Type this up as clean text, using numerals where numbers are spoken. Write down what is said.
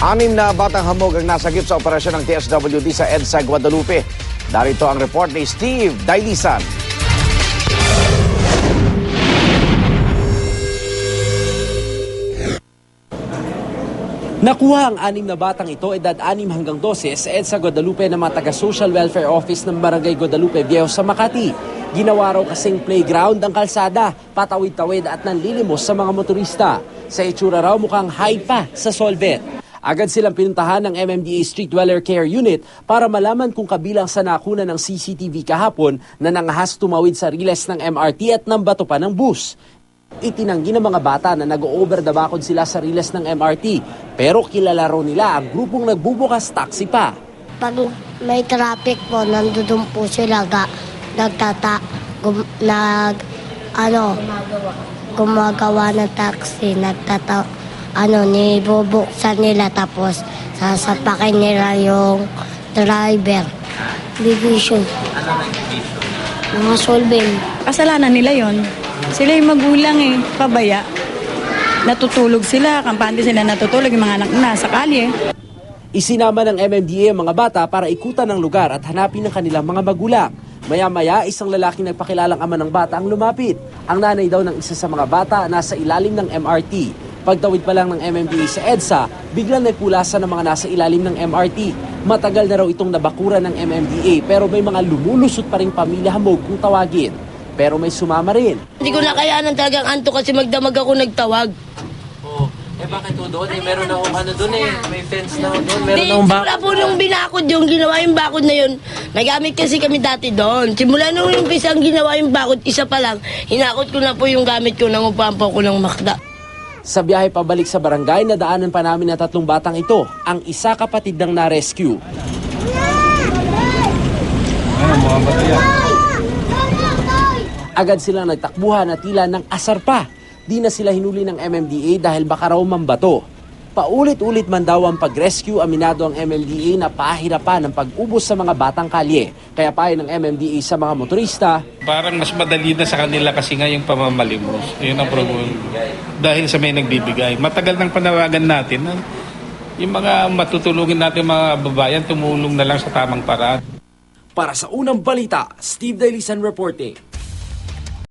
Anim na batang hamog ang nasagip sa operasyon ng TSWD sa EDSA Guadalupe. Darito ang report ni Steve Dailisan. Nakuha ang anim na batang ito edad 6 hanggang 12 sa EDSA Guadalupe ng mga taga-Social Welfare Office ng Barangay Guadalupe Viejo sa Makati. Ginawa raw kasing playground ang kalsada, patawid-tawid at nanlilimos sa mga motorista. Sa itsura raw mukhang high pa sa Solvet. Agad silang pinuntahan ng MMDA Street Dweller Care Unit para malaman kung kabilang sa nakunan ng CCTV kahapon na nangahas tumawid sa riles ng MRT at nambato pa ng bus. Itinanggi ng mga bata na nag-over the bakod sila sa riles ng MRT, pero kilala raw nila ang grupong nagbubukas taxi pa. Pag may traffic po, nandun po sila gumagawa ng taxi, nibubuksan nila tapos sasapakin nila yung driver. Division. Mga solving. Kasalanan nila yon. Sila yung magulang pabaya. Natutulog sila, kampante sila natutulog, yung mga anak na sa kalye. Isinama ng MMDA ang mga bata para ikutan ng lugar at hanapin ang kanilang mga magulang. Maya-maya, isang lalaki nagpakilalang ama ng bata ang lumapit. Ang nanay daw ng isa sa mga bata nasa ilalim ng MRT. Pagtawid pa lang ng MMDA sa EDSA, biglang nagpulasan ng mga nasa ilalim ng MRT. Matagal na raw itong nabakura ng MMDA pero may mga lumulusot pa ring pamilya hamog kung tawagin. Pero may sumama rin. Hindi ko nakayanan talagang anto kasi magdamag ako nagtawag. Oh, bakit to doon? Meron na akong doon may fence na doon. Meron na akong Simula po nung binakod yung ginawa yung bakod na yun, nagamit kasi kami dati doon. Simula nung umpisa ang ginawa yung bakod, isa pa lang, hinakot ko na po yung gamit ko, nangupahan po ko ng makda. Sa biyahe pabalik sa barangay, nadaanan pa namin na 3 batang ito. Ang isa kapatid ng na-rescue. Agad silang nagtakbuhan at tila ng asar pa. Di na sila hinuli ng MMDA dahil baka raw mambato. Paulit-ulit man daw ang pag-rescue, aminado ang MMDA na pahirapan ang pag-ubos sa mga batang kalye. Kaya payo ng MMDA sa mga motorista. Parang mas madali na sa kanila kasi nga yung pamamalimos. Yun ang problem. Dahil sa may nagbibigay. Matagal nang panawagan natin na yung mga matutulungin natin mga babayan tumulong na lang sa tamang paraan. Para sa unang balita, Steve Dailisan reporting.